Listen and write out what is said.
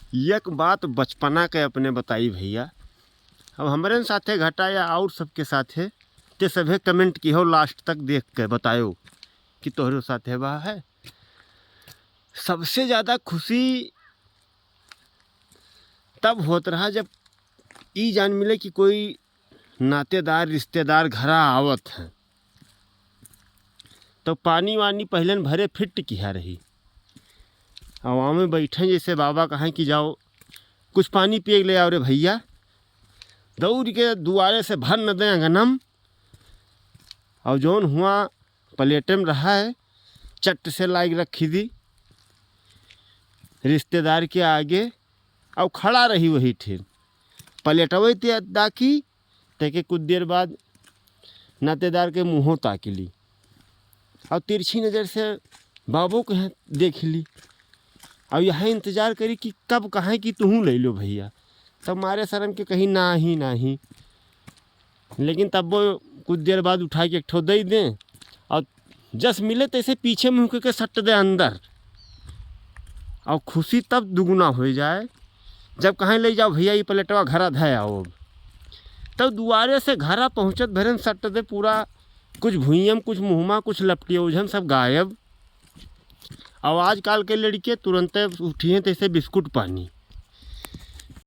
एक बात बचपना के अपने बताई भैया, अब हमारे साथे घटा या और सबके साथे, ते सभे कमेंट की हो लास्ट तक देख के बतायो कि तोहरे साथे बा है। सबसे ज़्यादा खुशी तब होत रहा जब ई जान मिले कि कोई नातेदार रिश्तेदार घरा आवत हैं, तो पानी वानी पहले भरे फिट किया रही। हवा में बैठे जैसे बाबा कहें कि जाओ कुछ पानी पिए ले आओ रे भैया, दौड़ के दुआरे से भर न दें अंगनम, और जौन हुआ प्लेटे में रहा है चट से लाइक रखी दी रिश्तेदार के आगे, और खड़ा रही वही ठेर प्लेटवे ते अदा की, तेके कुछ देर बाद नातेदार के मुँहों ताक ली और तिरछी नज़र से बाबू को देख ली, और यह इंतज़ार करी कि कब कहें कि तू ले लो भैया। तब मारे शर्म के कहीं ना ही, लेकिन तब वो कुछ देर बाद उठा के एक ठो दे दें, और जस मिले तैसे पीछे मुँह के सट दे अंदर, और खुशी तब दुगुना हो जाए जब कहें ले जाओ भैया ये प्लेटवा घरा धै आओ। तब दुआरे से घरा पहुँचत भरन सट दे पूरा कुछ भुइयम कुछ मुँहमा कुछ लपटी ओझन सब गायब। और आजकल के लड़के तुरंत उठिए तैसे बिस्कुट पानी।